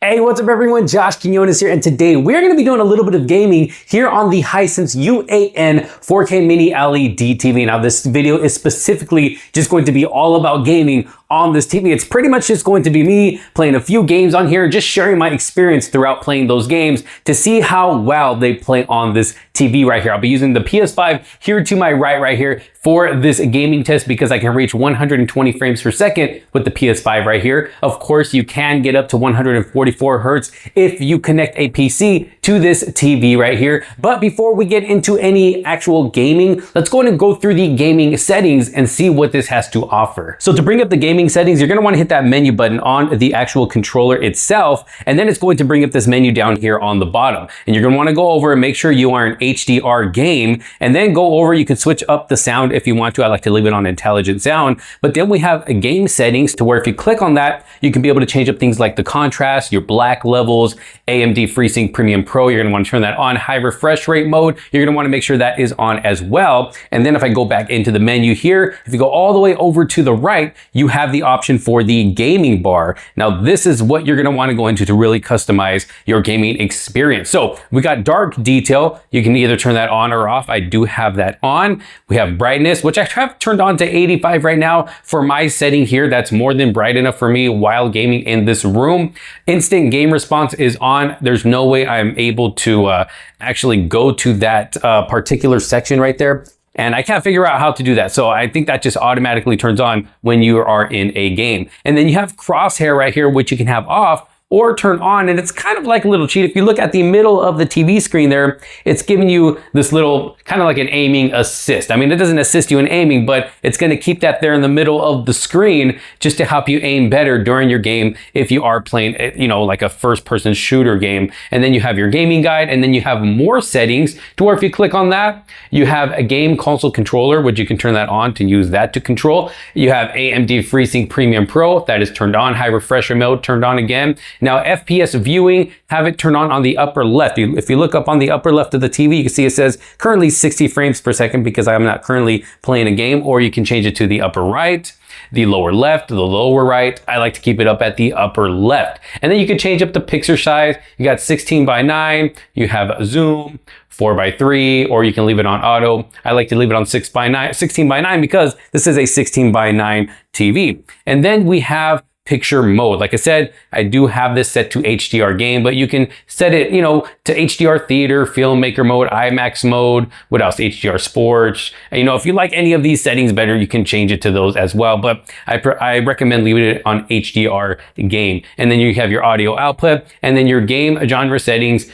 Hey, what's up everyone? Josh Quinones here, and today we're going to be doing a little bit of gaming here on the Hisense U8N 4K Mini LED TV. Now this video is specifically just going to be all about gaming on this TV. It's pretty much just going to be me playing a few games on here, just sharing my experience throughout playing those games to see how well they play on this TV right here. I'll be using the PS5 here to my right here for this gaming test because I can reach 120 frames per second with the PS5 right here. Of course, you can get up to 144 hertz if you connect a PC to this TV right here. But before we get into any actual gaming, let's go ahead and go through the gaming settings and see what this has to offer. So to bring up the gaming settings, you're going to want to hit that menu button on the actual controller itself, and then it's going to bring up this menu down here on the bottom. And you're going to want to go over and make sure you are an HDR game, and then go over, you can switch up the sound if you want to. I like to leave it on intelligent sound. But then we have a game settings to where if you click on that, you can be able to change up things like the contrast, your black levels, AMD FreeSync Premium Pro. You're going to want to turn that on. High refresh rate mode, you're going to want to make sure that is on as well. And then if I go back into the menu here, if you go all the way over to the right, you have the option for the gaming bar. Now this is what you're going to want to go into to really customize your gaming experience. So we got dark detail. You can either turn that on or off. I do have that on. We have brightness, which I have turned on to 85 right now for my setting here. That's more than bright enough for me while gaming in this room. Instant game response is on. There's no way I'm able to actually go to that particular section right there. And I can't figure out how to do that. So I think that just automatically turns on when you are in a game. And then you have crosshair right here, which you can have off or turn on, and it's kind of like a little cheat. If you look at the middle of the TV screen there, it's giving you this little kind of like an aiming assist. I mean, it doesn't assist you in aiming, but it's going to keep that there in the middle of the screen just to help you aim better during your game if you are playing, you know, like a first-person shooter game. And then you have your gaming guide, and then you have more settings to where if you click on that, you have a game console controller, which you can turn that on to use that to control. You have AMD FreeSync Premium Pro, that is turned on. High refresher mode turned on again. Now, FPS viewing, have it turn on the upper left. If you look up on the upper left of the TV, you can see it says currently 60 frames per second because I'm not currently playing a game, or you can change it to the upper right, the lower left, the lower right. I like to keep it up at the upper left. And then you can change up the picture size. You got 16:9, you have zoom, 4:3, or you can leave it on auto. I like to leave it on 16:9 because this is a 16:9 TV. And then we have picture mode. Like I said, I do have this set to HDR game, but you can set it, you know, to HDR theater, filmmaker mode, IMAX mode, what else? HDR sports. And, you know, if you like any of these settings better, you can change it to those as well. But I recommend leaving it on HDR game. And then you have your audio output, and then your game genre settings,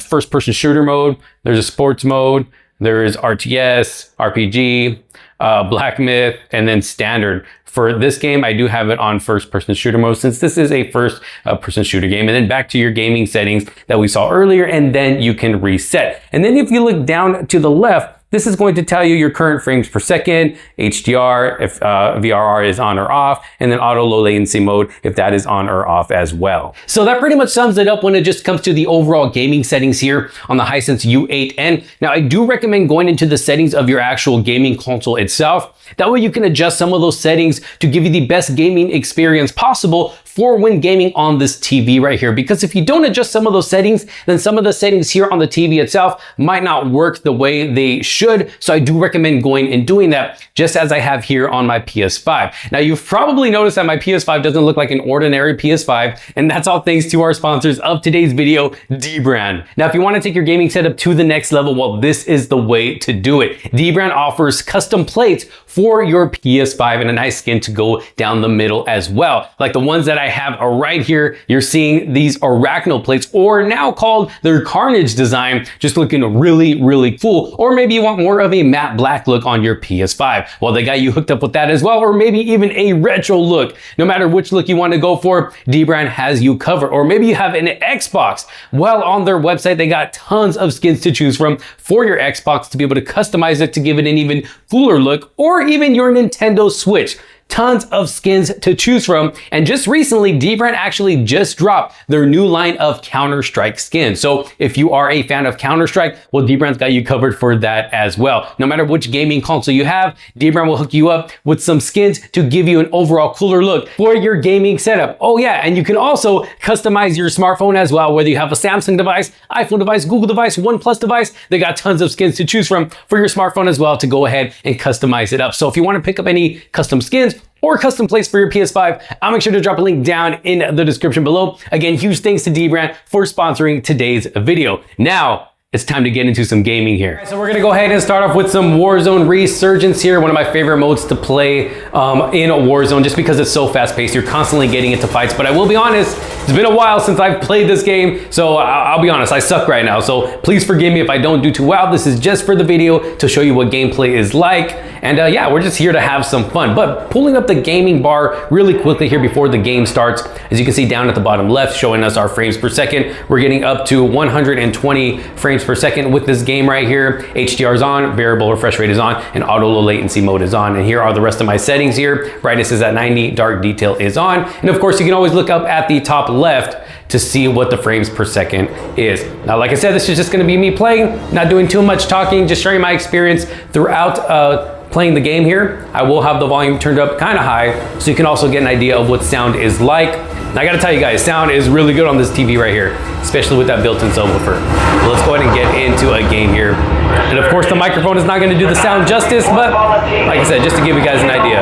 first person shooter mode. There's a sports mode. There is RTS, RPG, Black Myth, and then standard. For this game, I do have it on first-person shooter mode since this is a first-person shooter game. And then back to your gaming settings that we saw earlier, and then you can reset. And then if you look down to the left, this is going to tell you your current frames per second, HDR, if VRR is on or off, and then auto low latency mode if that is on or off as well. So that pretty much sums it up when it just comes to the overall gaming settings here on the Hisense U8N. Now, I do recommend going into the settings of your actual gaming console itself. That way you can adjust some of those settings to give you the best gaming experience possible for when gaming on this TV right here. Because if you don't adjust some of those settings, then some of the settings here on the TV itself might not work the way they should. So I do recommend going and doing that, just as I have here on my PS5. Now, you've probably noticed that my PS5 doesn't look like an ordinary PS5, and that's all thanks to our sponsors of today's video, Dbrand. Now, if you want to take your gaming setup to the next level, well, this is the way to do it. Dbrand offers custom plates for your PS5 and a nice skin to go down the middle as well. Like the ones that I have right here, you're seeing these arachno plates, or now called their Carnage design, just looking really, really cool. Or maybe you want more of a matte black look on your PS5. Well, they got you hooked up with that as well, or maybe even a retro look. No matter which look you want to go for, Dbrand has you covered. Or maybe you have an Xbox. Well, on their website, they got tons of skins to choose from for your Xbox to be able to customize it to give it an even cooler look, or even your Nintendo Switch. tons of skins to choose from. And just recently, Dbrand actually just dropped their new line of Counter-Strike skins. So if you are a fan of Counter-Strike, well, Dbrand's got you covered for that as well. No matter which gaming console you have, Dbrand will hook you up with some skins to give you an overall cooler look for your gaming setup. Oh yeah, and you can also customize your smartphone as well, whether you have a Samsung device, iPhone device, Google device, OnePlus device. They got tons of skins to choose from for your smartphone as well to go ahead and customize it up. So if you want to pick up any custom skins or custom plates for your PS5, I'll make sure to drop a link down in the description below. Again, huge thanks to Dbrand for sponsoring today's video. Now, it's time to get into some gaming here. So we're gonna go ahead and start off with some Warzone Resurgence here. One of my favorite modes to play in Warzone, just because it's so fast paced. You're constantly getting into fights, but I will be honest, it's been a while since I've played this game. So I'll be honest, I suck right now. So please forgive me if I don't do too well. This is just for the video to show you what gameplay is like. And yeah, we're just here to have some fun. But pulling up the gaming bar really quickly here before the game starts, as you can see down at the bottom left, showing us our frames per second. We're getting up to 120 frames per second with this game right here. HDR is on, variable refresh rate is on, and auto low latency mode is on. And here are the rest of my settings here. Brightness is at 90, dark detail is on. And of course, you can always look up at the top left to see what the frames per second is. Now, like I said, this is just gonna be me playing, not doing too much talking, just sharing my experience throughout playing the game here. I will have the volume turned up kind of high so you can also get an idea of what sound is like. And I gotta tell you guys, sound is really good on this TV right here, especially with that built-in subwoofer. So let's go ahead and get into a game here. And of course, the microphone is not gonna do the sound justice, but like I said, just to give you guys an idea.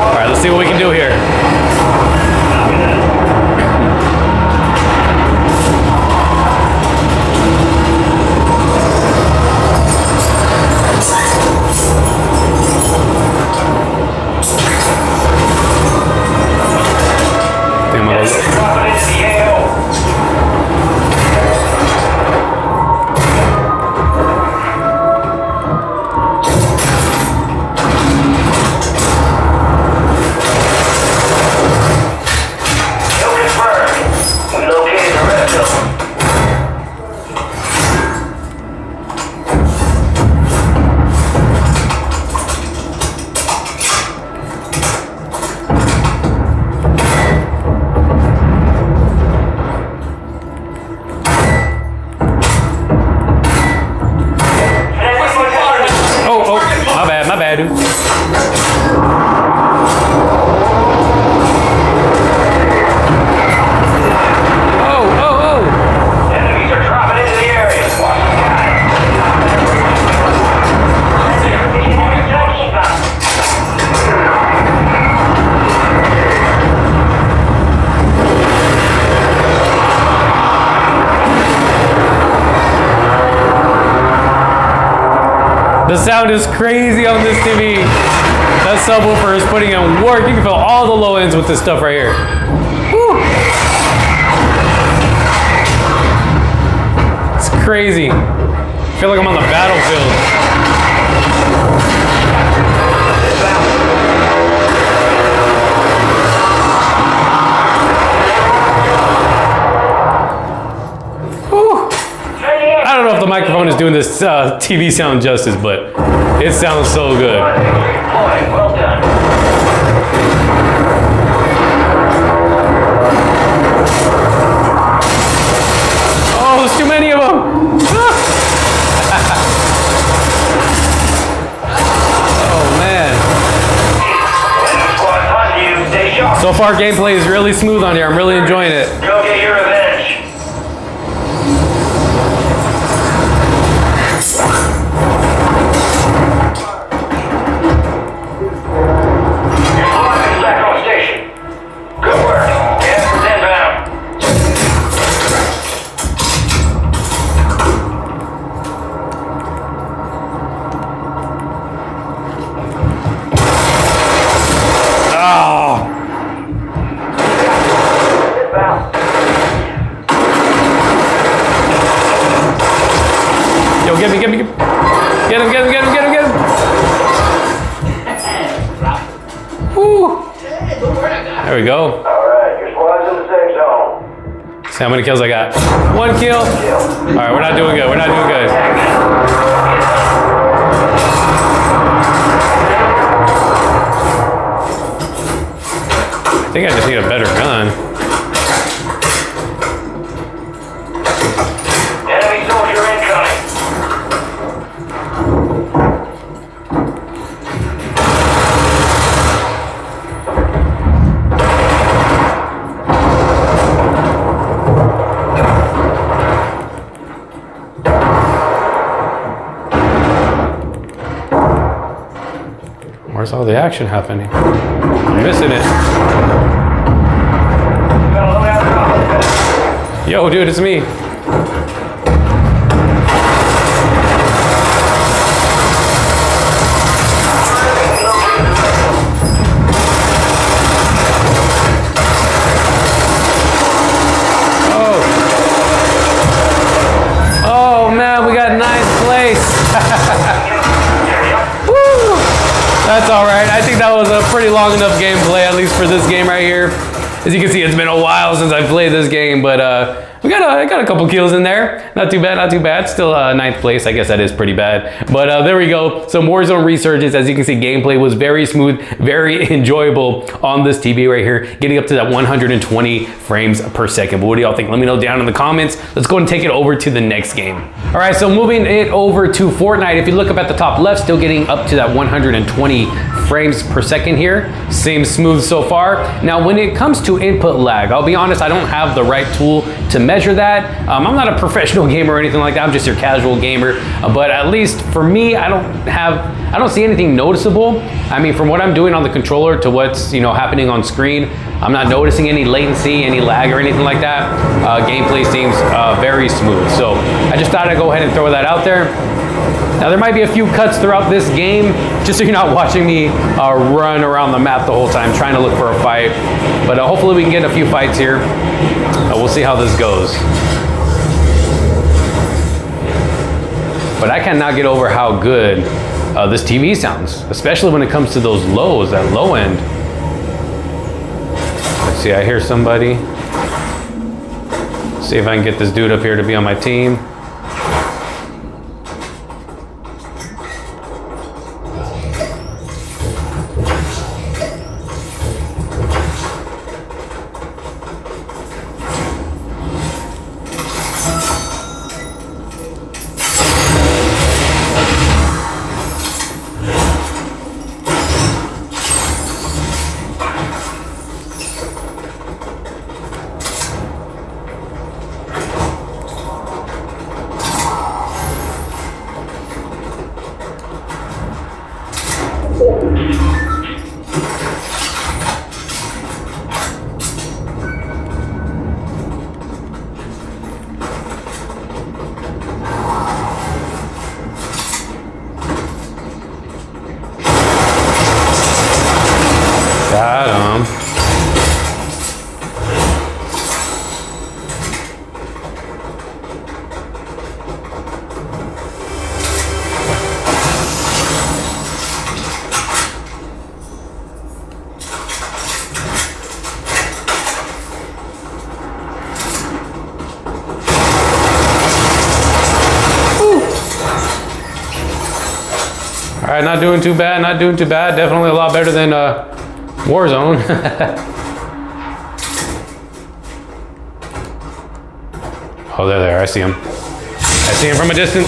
All right, let's see what we can do here. The sound is crazy on this TV. That subwoofer is putting in work. You can feel all the low ends with this stuff right here. Woo. It's crazy. I feel like I'm on the battlefield. I don't know if the microphone is doing this TV sound justice, but it sounds so good. Well done. Oh, there's too many of them. Oh, man. So far, gameplay is really smooth on here. I'm really enjoying it. Go get your revenge. Get him. Woo. There we go. All right, your squad's in the safe zone. See how many kills I got. 1 kill. All right, we're not doing good. We're not doing good. think I just need a better gun. Enemy soldier incoming. Where's all the action happening? I'm missing it. Yo, dude, it's me. Oh man, we got ninth place. Woo! That's all right. I think that was a pretty long enough gameplay, at least for this game right here. As you can see, it's been a while since I played this game, but I got a couple kills in there. Not too bad, not too bad. Still ninth place. I guess that is pretty bad. But there we go. Some Warzone resurgence. As you can see, gameplay was very smooth, very enjoyable on this TV right here, getting up to that 120 frames per second. But what do y'all think? Let me know down in the comments. Let's go and take it over to the next game. All right, so moving it over to Fortnite. If you look up at the top left, still getting up to that 120 frames per second here. Seems smooth so far. Now, when it comes to input lag, I'll be honest, I don't have the right tool to measure that. I'm not a professional gamer or anything like that. I'm just your casual gamer. But at least for me, I don't see anything noticeable. I mean, from what I'm doing on the controller to what's happening on screen, I'm not noticing any latency, any lag or anything like that. Gameplay seems very smooth. So I just thought I'd go ahead and throw that out there. Now there might be a few cuts throughout this game, just so you're not watching me run around the map the whole time trying to look for a fight. But hopefully we can get a few fights here. We'll see how this goes. But I cannot get over how good this TV sounds, especially when it comes to those lows, that low end. Let's see, I hear somebody. See if I can get this dude up here to be on my team. Got him. All right, not doing too bad, not doing too bad. Definitely a lot better than Warzone. Oh, they're there. I see him. I see him from a distance.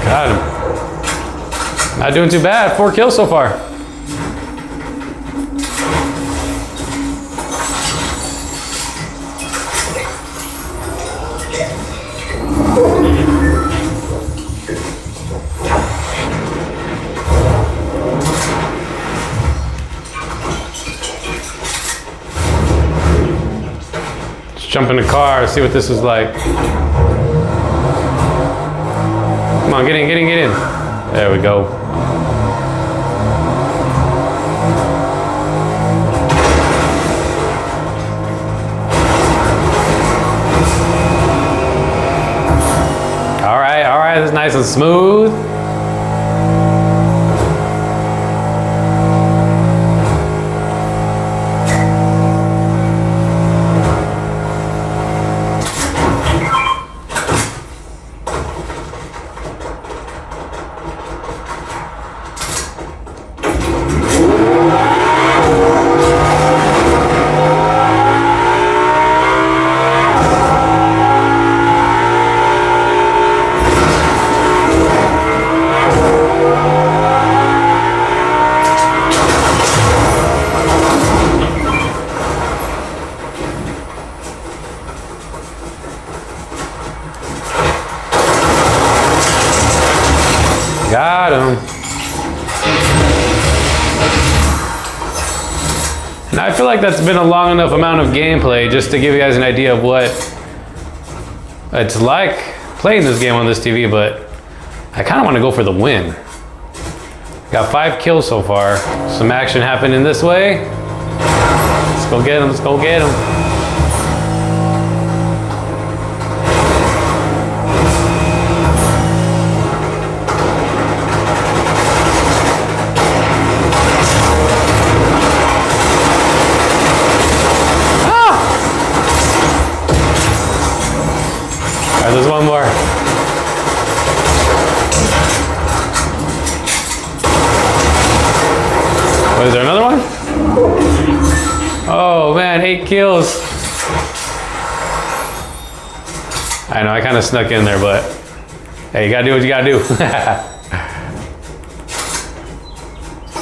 Got him. Not doing too bad. 4 kills so far. Let's jump in the car, see what this is like. Come on, get in, get in, get in. There we go. All right, that's nice and smooth. Got him. And I feel like that's been a long enough amount of gameplay just to give you guys an idea of what it's like playing this game on this TV, but I kind of want to go for the win. Got 5 kills so far. Some action happening this way. Let's go get him, let's go get him. There's one more. What, is there another one? Oh man, 8 kills. I know, I kind of snuck in there, but hey, you gotta do what you gotta do.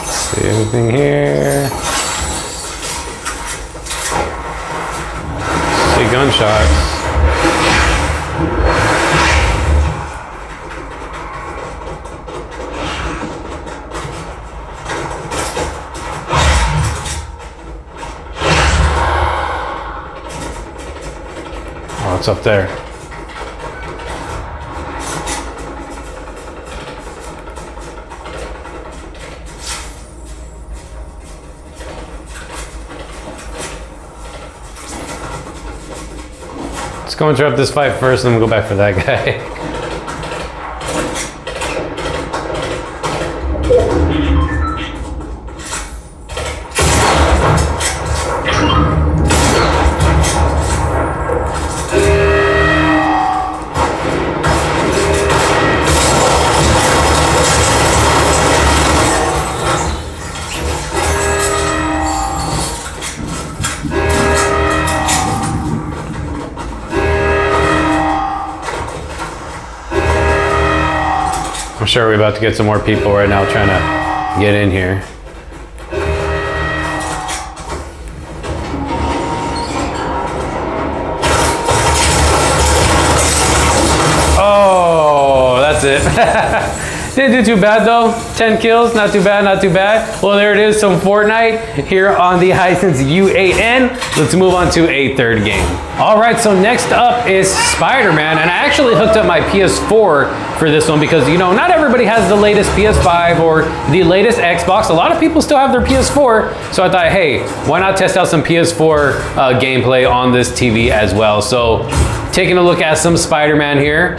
See anything here? See gunshots. Oh, it's up there. Let's go interrupt this fight first, and then we'll go back for that guy. I'm sure we're about to get some more people right now trying to get in here. Oh, that's it. Didn't do too bad though. 10 kills, not too bad, not too bad. Well, there it is, some Fortnite here on the Hisense U8N. Let's move on to a third game. All right, so next up is Spider-Man, and I actually hooked up my PS4 for this one because, you know, not everybody has the latest PS5 or the latest Xbox. A lot of people still have their PS4, so I thought, hey, why not test out some PS4 gameplay on this TV as well? So, taking a look at some Spider-Man here.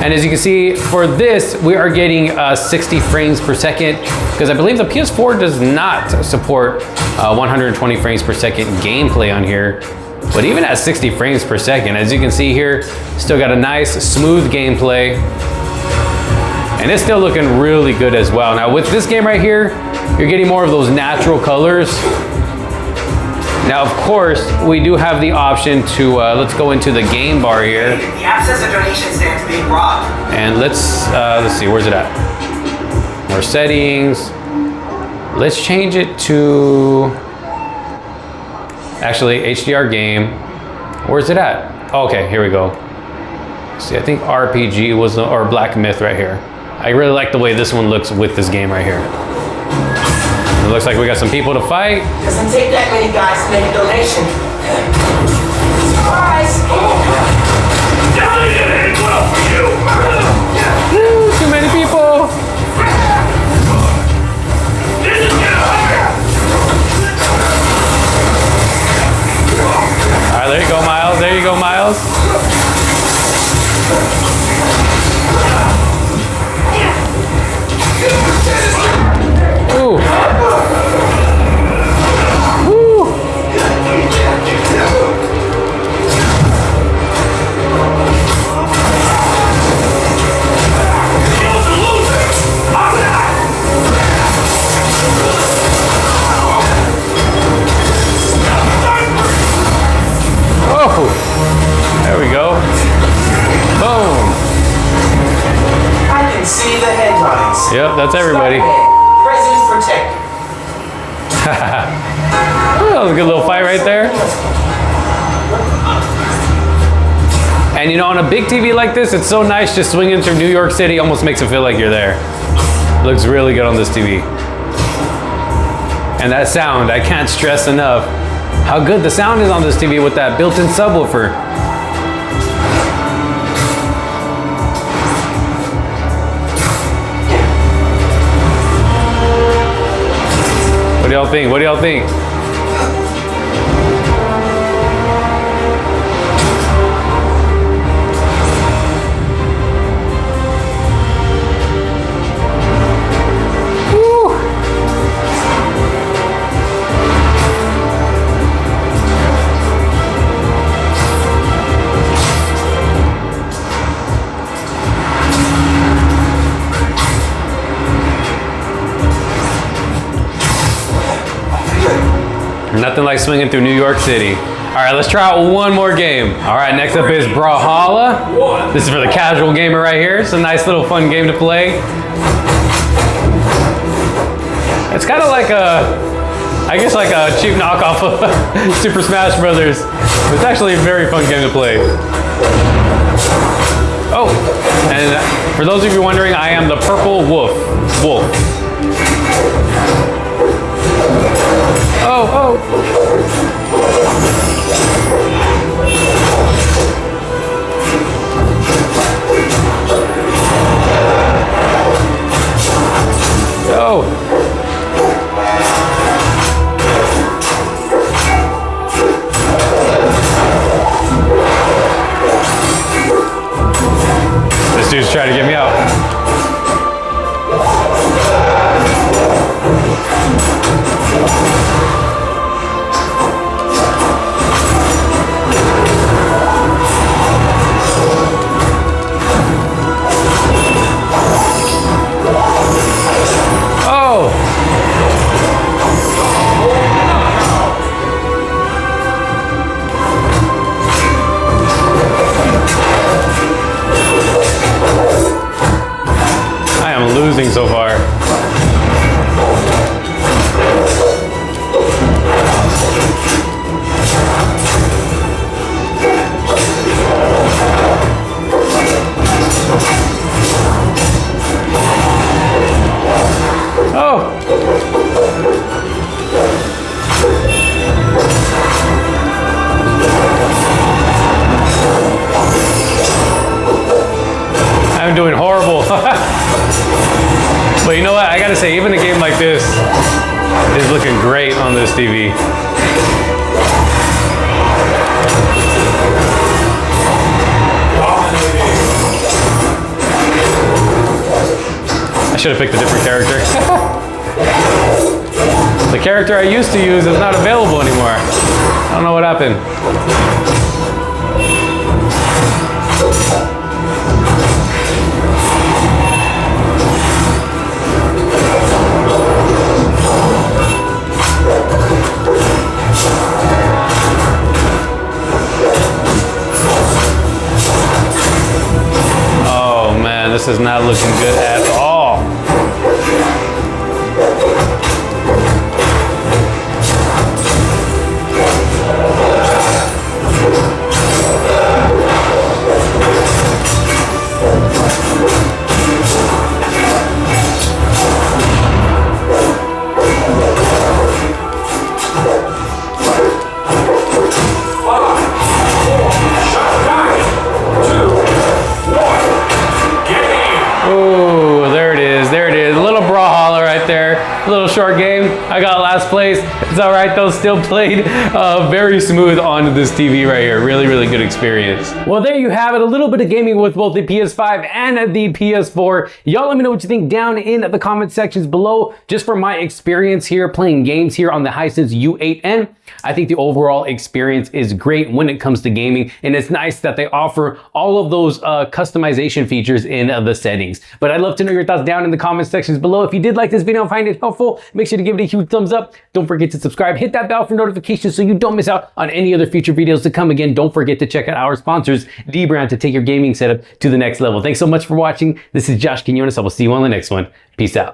And as you can see, for this, we are getting 60 frames per second because I believe the PS4 does not support 120 frames per second gameplay on here. But even at 60 frames per second, as you can see here, still got a nice, smooth gameplay. And it's still looking really good as well. Now with this game right here, you're getting more of those natural colors. Now, of course, we do have the option to, let's go into the game bar here. The app says the donation stands being robbed. And let's see, where's it at? More settings. Let's change it to, actually, HDR game. Where's it at? Okay, here we go. See, I think RPG was, or Black Myth right here. I really like the way this one looks with this game right here. It looks like we got some people to fight. Doesn't take that many guys to make a donation. Surprise! Woo, too many people. This is gonna hurt! All right, there you go, Miles. There you go, Miles. Ooh. Woo. Oh, there we go. Boom. I can see the headlines. Yep, that's everybody. President protected. That was a good little fight right there. And you know, on a big TV like this, it's so nice just swinging through New York City, almost makes it feel like you're there. Looks really good on this TV. And that sound, I can't stress enough how good the sound is on this TV with that built-in subwoofer. What do y'all think? What do y'all think? Nothing like swinging through New York City. All right, let's try out one more game. All right, next up is Brawlhalla. This is for the casual gamer right here. It's a nice little fun game to play. It's kind of like I guess like a cheap knockoff of Super Smash Brothers. It's actually a very fun game to play. Oh, and for those of you wondering, I am the purple wolf. Oh. This dude's trying to get me out. Losing so far. Oh. I'm doing horrible. But you know what? I gotta say, even a game like this is looking great on this TV. I should have picked a different character. The character I used to use is not available anymore. I don't know what happened. This is not looking good at all. A little short game. I got last place. It's all right though. Still played very smooth on this TV right here. Really, really good experience. Well, there you have it. A little bit of gaming with both the PS5 and the PS4. Y'all let me know what you think down in the comment sections below. Just for my experience here playing games here on the Hisense U8N, I think the overall experience is great when it comes to gaming, and it's nice that they offer all of those customization features in the settings. But I'd love to know your thoughts down in the comment sections below. If you did like this video and find it helpful, make sure to give it a huge thumbs up. Don't forget to subscribe, hit that bell for notifications so you don't miss out on any other future videos to come. Again, don't forget to check out our sponsors, Dbrand, to take your gaming setup to the next level. Thanks so much for watching. This is Josh Quinones. I will see you on the next one. Peace out.